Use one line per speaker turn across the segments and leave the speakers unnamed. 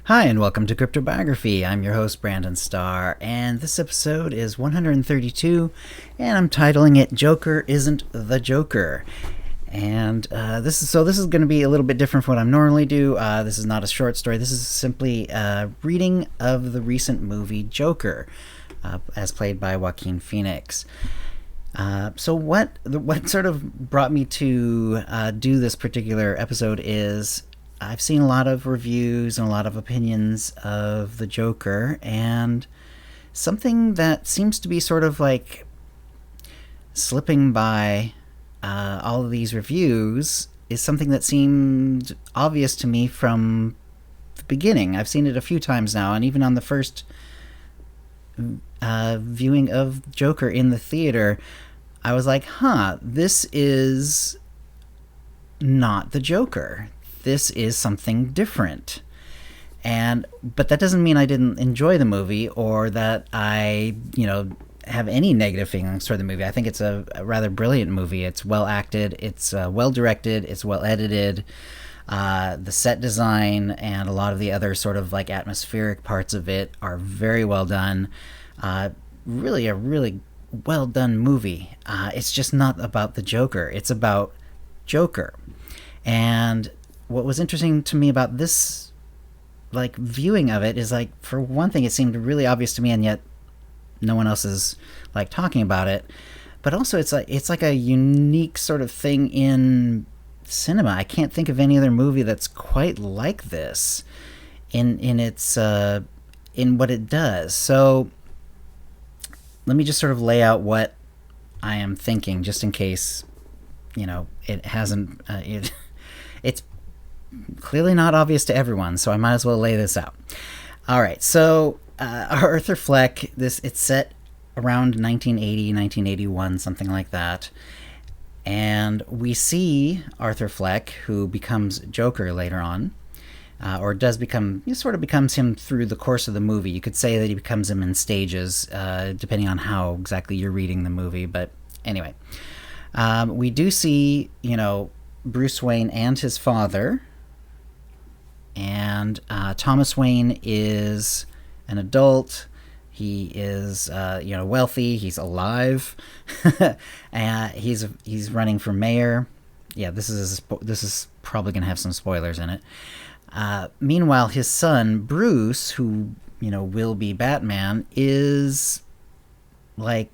Hi, and welcome to CryptoBiography. I'm your host, Brandon Starr, and this episode is 132, and I'm titling it Joker Isn't the Joker. And this is going to be a little bit different from what I normally do. This is not a short story. This is simply a reading of the recent movie Joker, as played by Joaquin Phoenix. So what sort of brought me to do this particular episode is I've seen a lot of reviews and a lot of opinions of the Joker, and something that seems to be sort of like slipping by all of these reviews is something that seemed obvious to me from the beginning. I've seen it a few times now, and even on the first viewing of Joker in the theater, I was like, this is not the Joker. This is something different. But that doesn't mean I didn't enjoy the movie or that I, have any negative feelings toward the movie. I think it's a rather brilliant movie. It's well acted, it's well directed, it's well edited. The set design and a lot of the other sort of like atmospheric parts of it are very well done. Really a really well done movie. It's just not about the Joker. It's about Joker. And what was interesting to me about this viewing of it is, for one thing, it seemed really obvious to me, and yet no one else is talking about it. But also it's like a unique sort of thing in cinema. I can't think of any other movie that's quite like this in its in what it does. So let me just sort of lay out what I am thinking, just in case it hasn't it's clearly not obvious to everyone, so I might as well lay this out. All right, so Arthur Fleck, it's set around 1980, 1981, something like that. And we see Arthur Fleck, who becomes Joker later on, or sort of becomes him through the course of the movie. You could say that he becomes him in stages, depending on how exactly you're reading the movie. But anyway, we do see, Bruce Wayne and his father. And Thomas Wayne is an adult. He is, wealthy. He's alive. He's running for mayor. Yeah, this is probably gonna have some spoilers in it. Meanwhile, his son Bruce, who will be Batman, is 9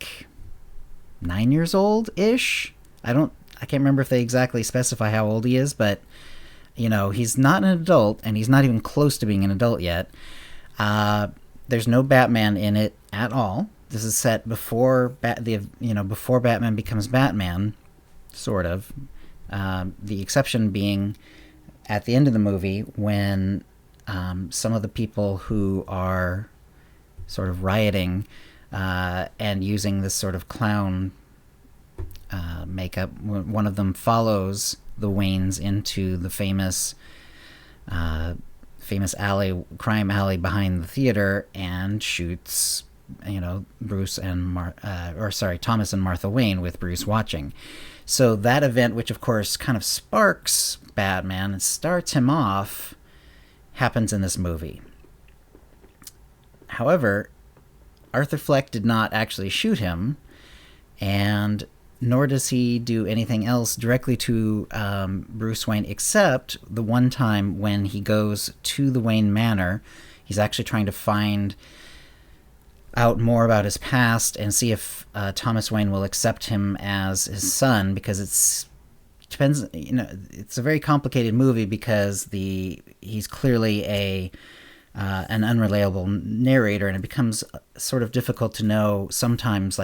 years old ish. I can't remember if they exactly specify how old he is, but he's not an adult, and he's not even close to being an adult yet. There's no Batman in it at all. This is set before before Batman becomes Batman, sort of. The exception being at the end of the movie when some of the people who are sort of rioting and using this sort of clown makeup, one of them follows the Waynes into the famous crime alley behind the theater and shoots Bruce and Thomas and Martha Wayne, with Bruce watching. So that event, which of course kind of sparks Batman and starts him off, happens in this movie. However, Arthur Fleck did not actually shoot him, and nor does he do anything else directly to Bruce Wayne, except the one time when he goes to the Wayne Manor. He's actually trying to find out more about his past and see if Thomas Wayne will accept him as his son, because it's a very complicated movie, because he's clearly an unreliable narrator, and it becomes sort of difficult to know sometimes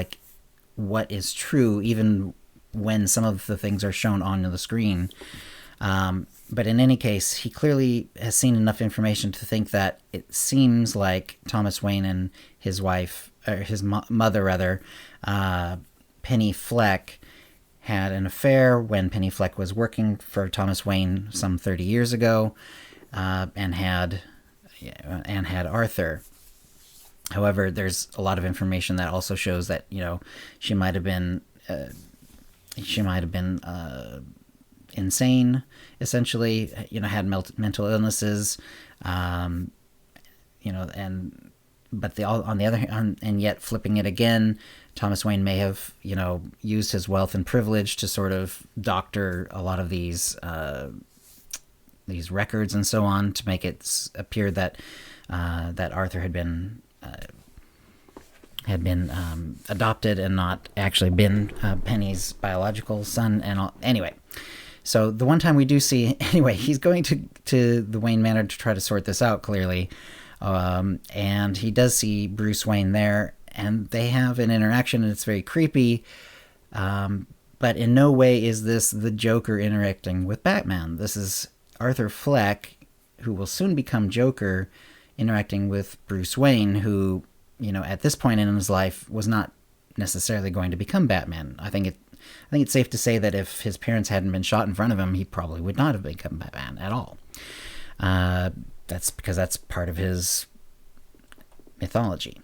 what is true, even when some of the things are shown on the screen. But in any case, he clearly has seen enough information to think that it seems like Thomas Wayne and his wife, or his mother rather, Penny Fleck, had an affair when Penny Fleck was working for Thomas Wayne some 30 years ago, and had Arthur. However, there's a lot of information that also shows that she might have been insane, essentially. Had mental illnesses, on the other hand, and yet flipping it again, Thomas Wayne may have, used his wealth and privilege to sort of doctor a lot of these records and so on to make it appear that Arthur had been adopted and not actually been Penny's biological son. And all. Anyway, so the one time we do see, he's going to the Wayne Manor to try to sort this out, clearly. And he does see Bruce Wayne there, and they have an interaction, and it's very creepy. But in no way is this the Joker interacting with Batman. This is Arthur Fleck, who will soon become Joker, interacting with Bruce Wayne, who, at this point in his life was not necessarily going to become Batman. I think it's safe to say that if his parents hadn't been shot in front of him, he probably would not have become Batman at all. That's because that's part of his mythology.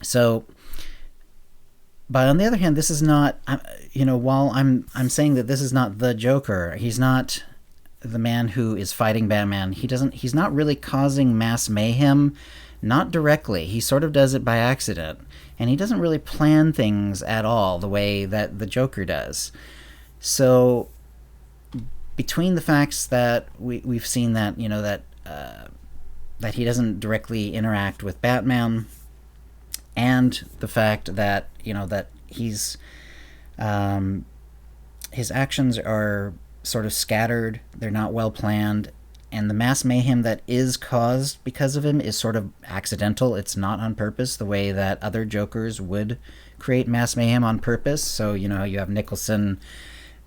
So, but on the other hand, this is not, while I'm saying that this is not the Joker, he's not the man who is fighting Batman. He's not really causing mass mayhem, not directly. He sort of does it by accident, and he doesn't really plan things at all the way that the Joker does. So, between the facts that we've seen that, that he doesn't directly interact with Batman, and the fact that, that he's, his actions are sort of scattered, they're not well planned, and the mass mayhem that is caused because of him is sort of accidental. It's not on purpose the way that other Jokers would create mass mayhem on purpose. So, you have Nicholson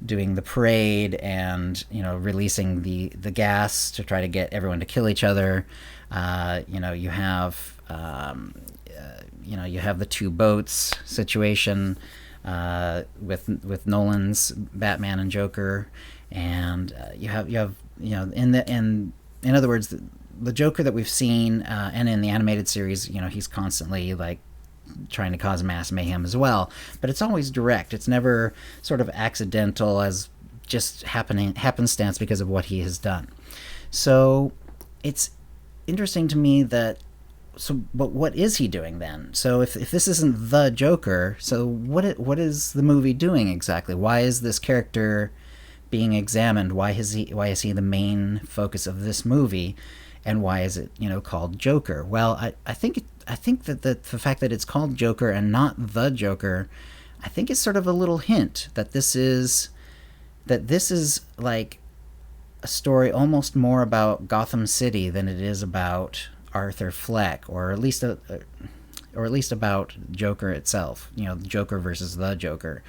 doing the parade and, releasing the gas to try to get everyone to kill each other. You have the two boats situation with Nolan's Batman and Joker, and you have in other words, the Joker that we've seen and in the animated series, he's constantly like trying to cause mass mayhem as well, but it's always direct. It's never sort of accidental as just happenstance because of what he has done. So it's interesting to me but what is he doing then? So if this isn't the Joker, so what is the movie doing exactly? Why is this character being examined? Why is he the main focus of this movie? And why is it, called Joker? Well, I think that the fact that it's called Joker and not the Joker, I think is sort of a little hint that this is like a story almost more about Gotham City than it is about Arthur Fleck, or at least about Joker itself. Joker versus the Joker.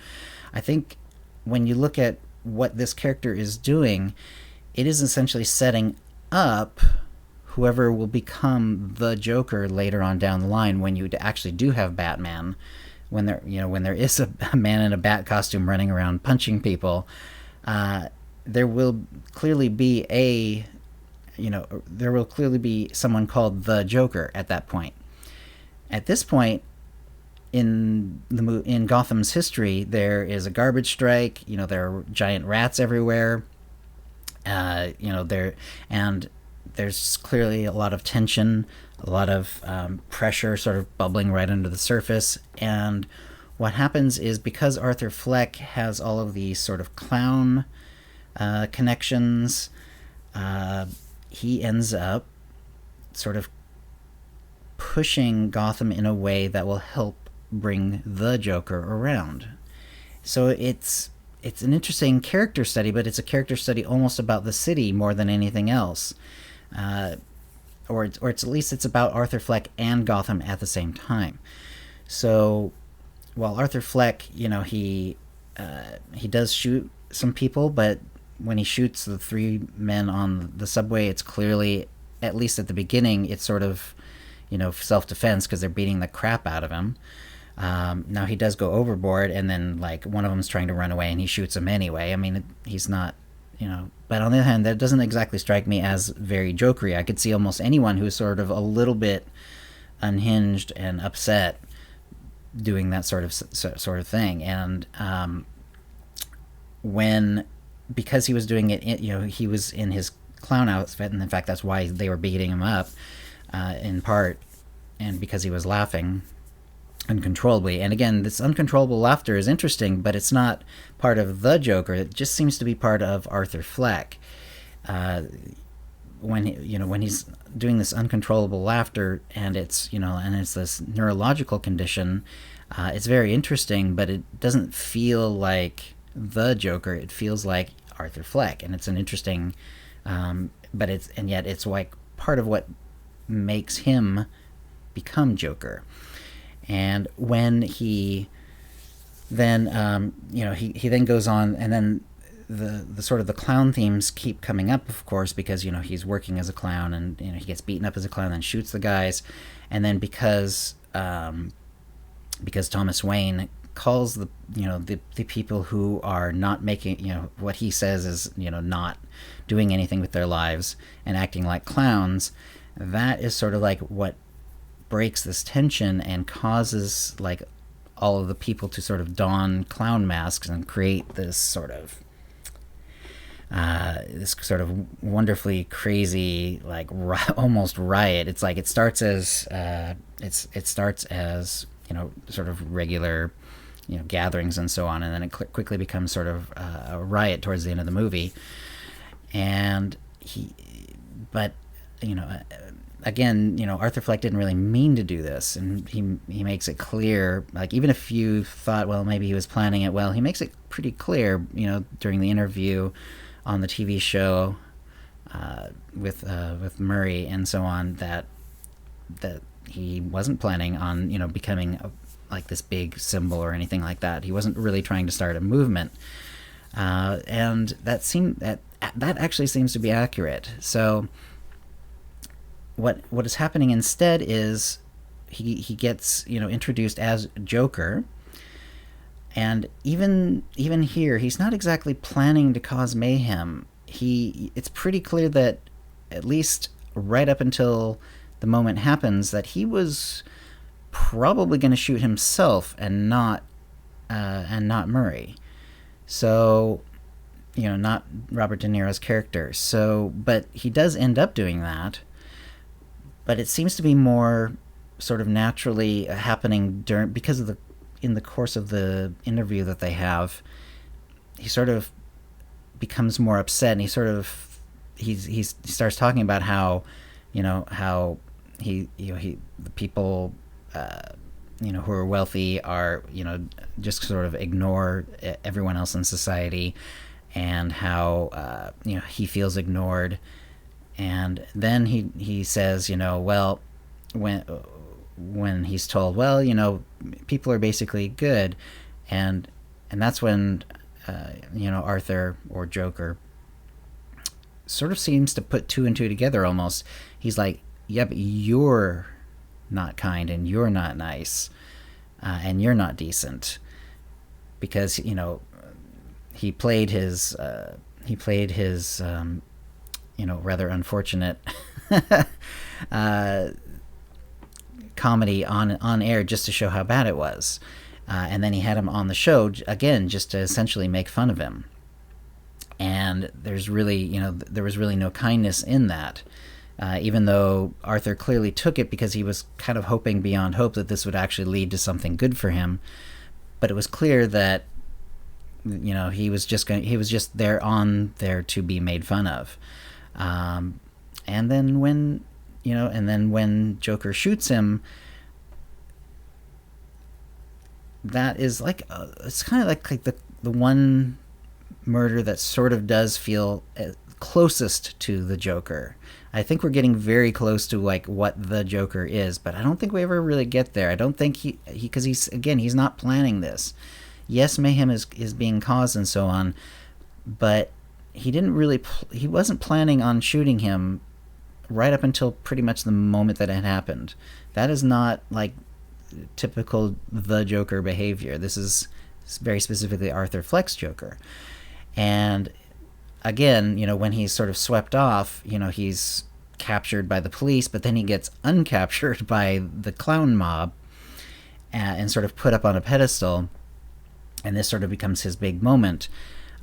I think when you look at what this character is doing, it is essentially setting up whoever will become the Joker later on down the line, when you actually do have Batman, when there is a man in a bat costume running around punching people, there will clearly be someone called the Joker at that point. At this point in Gotham's history, there is a garbage strike. There are giant rats everywhere. There's clearly a lot of tension, a lot of pressure sort of bubbling right under the surface. And what happens is, because Arthur Fleck has all of these sort of clown connections, he ends up sort of pushing Gotham in a way that will help bring the Joker around. So it's an interesting character study, but it's a character study almost about the city more than anything else. Or at least it's about Arthur Fleck and Gotham at the same time. So while Arthur Fleck, he does shoot some people, but when he shoots the three men on the subway, it's clearly, at least at the beginning, it's sort of, self-defense because they're beating the crap out of him. Now he does go overboard, and then like one of them's trying to run away and he shoots him anyway. I mean, he's not, but on the other hand, that doesn't exactly strike me as very Jokery. I could see almost anyone who's sort of a little bit unhinged and upset doing that sort of thing. And because he was doing it, he was in his clown outfit, and in fact that's why they were beating him up. in part, and because he was laughing uncontrollably. And again, this uncontrollable laughter is interesting, but it's not part of the Joker. It just seems to be part of Arthur Fleck. When he's doing this uncontrollable laughter, and it's this neurological condition, it's very interesting, but it doesn't feel like the Joker. It feels like Arthur Fleck, and it's an interesting, yet it's like part of what makes him become Joker. And when he then he then goes on, and then the sort of the clown themes keep coming up, of course, because he's working as a clown, and he gets beaten up as a clown and shoots the guys, and then because Thomas Wayne calls the people who are not making what he says is not doing anything with their lives and acting like clowns, that is sort of like what breaks this tension and causes like all of the people to sort of don clown masks and create this sort of wonderfully crazy, like almost riot. It's like it starts as sort of regular gatherings and so on, and then it quickly becomes sort of a riot towards the end of the movie. And again, Arthur Fleck didn't really mean to do this, and he makes it clear, like, even if you thought, well, maybe he was planning it, well, he makes it pretty clear, during the interview on the TV show with Murray and so on, that he wasn't planning on becoming like this big symbol or anything like that. He wasn't really trying to start a movement, and that actually seems to be accurate. So what is happening instead is he gets introduced as Joker, and even here he's not exactly planning to cause mayhem. It's pretty clear that, at least right up until the moment happens, that he was probably going to shoot himself and not Murray. So not Robert De Niro's character. So, but he does end up doing that. But it seems to be more sort of naturally happening because of in the course of the interview that they have, he sort of becomes more upset, and he starts talking about how the people who are wealthy are just sort of ignore everyone else in society, and how he feels ignored. And then he says, well, when he's told, well, people are basically good, and that's when Arthur, or Joker, sort of seems to put two and two together almost. He's like, yeah, but you're not kind, and you're not nice, and you're not decent, because he played his rather unfortunate comedy on air just to show how bad it was, and then he had him on the show again just to essentially make fun of him. And there was really no kindness in that, even though Arthur clearly took it because he was kind of hoping beyond hope that this would actually lead to something good for him. But it was clear that he was just there to be made fun of. And then when Joker shoots him, that is like it's kind of like the one murder that sort of does feel closest to the Joker. I think we're getting very close to like what the Joker is, but I don't think we ever really get there. I don't think because he's not planning this. Yes, mayhem is being caused and so on, but he wasn't planning on shooting him right up until pretty much the moment that it happened. That is not like typical the Joker behavior. This is very specifically Arthur Fleck's Joker. And again, when he's sort of swept off, he's captured by the police, but then he gets uncaptured by the clown mob and sort of put up on a pedestal, and this sort of becomes his big moment.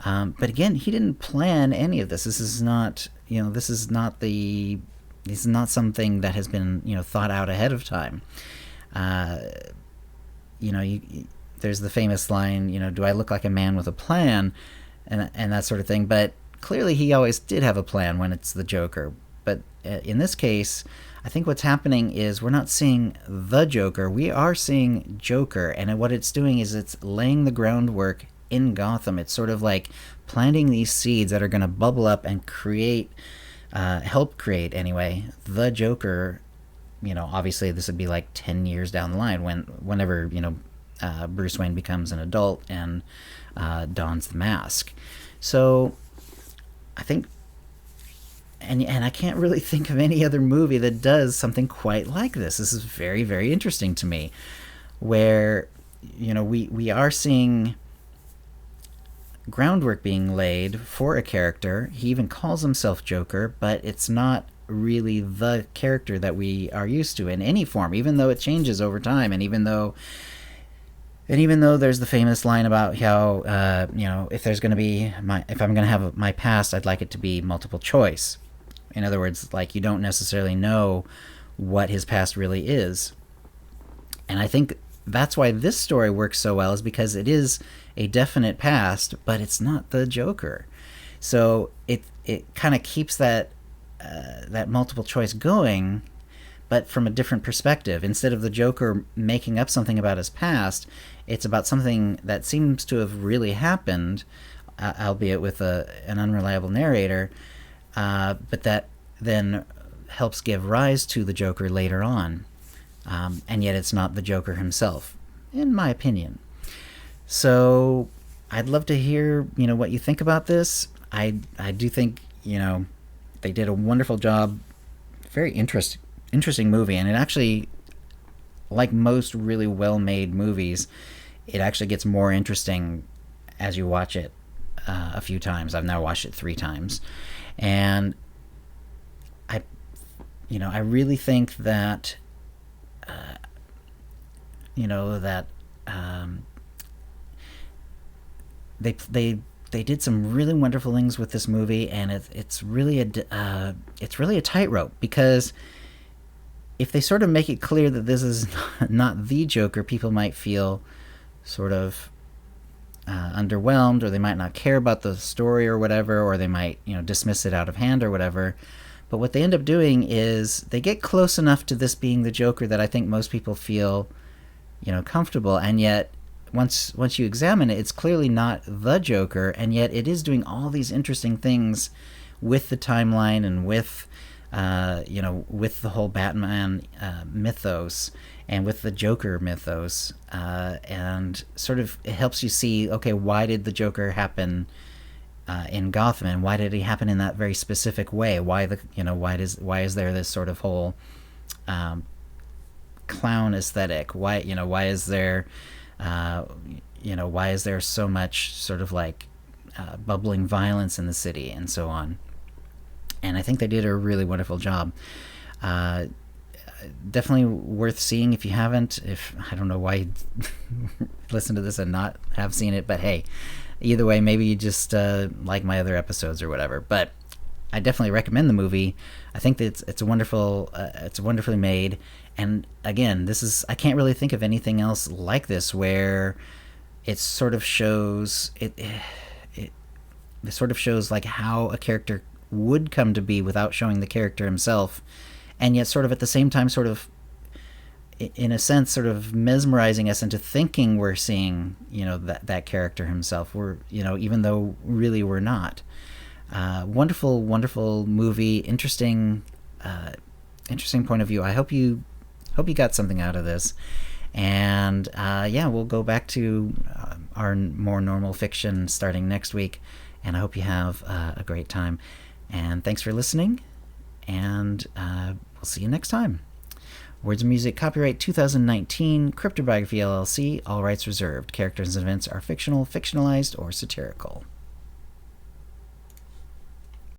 But again, he didn't plan any of this. This is not the This is not something that has been, thought out ahead of time. Uh, there's the famous line, do I look like a man with a plan, and that sort of thing. But clearly, he always did have a plan when it's the Joker. But in this case, I think what's happening is we're not seeing the Joker. We are seeing Joker, and what it's doing is it's laying the groundwork in Gotham. It's sort of like planting these seeds that are going to bubble up and help create anyway, the Joker. Obviously this would be like 10 years down the line whenever Bruce Wayne becomes an adult and dons the mask. So I think, and I can't really think of any other movie that does something quite like this. This is very, very interesting to me, where we are seeing groundwork being laid for a character. He even calls himself Joker, but it's not really the character that we are used to in any form, even though it changes over time, and even though there's the famous line about how if there's going to be if I'm going to have my past, I'd like it to be multiple choice. In other words, like, you don't necessarily know what his past really is. And I think that's why this story works so well, is because it is a definite past, but it's not the Joker. So it kind of keeps that multiple choice going, but from a different perspective. Instead of the Joker making up something about his past, it's about something that seems to have really happened, albeit with an unreliable narrator, but that then helps give rise to the Joker later on. And yet it's not the Joker himself, in my opinion. So I'd love to hear, what you think about this. I do think, they did a wonderful job. Very interesting movie. And it actually, like most really well-made movies, it actually gets more interesting as you watch it a few times. I've now watched it 3 times. And I really think that, they did some really wonderful things with this movie, and it's really a tightrope, because if they sort of make it clear that this is not the Joker, people might feel sort of underwhelmed, or they might not care about the story or whatever, or they might dismiss it out of hand or whatever. But what they end up doing is they get close enough to this being the Joker that I think most people feel comfortable, and yet once you examine it, it's clearly not the Joker, and yet it is doing all these interesting things with the timeline and with with the whole Batman mythos and with the Joker mythos, and sort of it helps you see, okay, why did the Joker happen in Gotham, and why did he happen in that very specific way? Why is there this sort of whole clown aesthetic? Why is there why is there so much sort of like bubbling violence in the city and so on? And I think they did a really wonderful job. Definitely worth seeing if you haven't. If I don't know why you'd listen to this and not have seen it, but hey, either way, maybe you just like my other episodes or whatever. But I definitely recommend the movie. I think that it's wonderfully made. And again, I can't really think of anything else like this, where it sort of shows it sort of shows like how a character would come to be without showing the character himself, and yet sort of at the same time, sort of in a sense, sort of mesmerizing us into thinking we're seeing that character himself. We're even though really we're not. Wonderful movie. Interesting point of view. I hope you got something out of this. And we'll go back to our more normal fiction starting next week. And I hope you have a great time. And thanks for listening. And we'll see you next time. Words and music, copyright 2019, CryptoBiography LLC, all rights reserved. Characters and events are fictional, fictionalized, or satirical.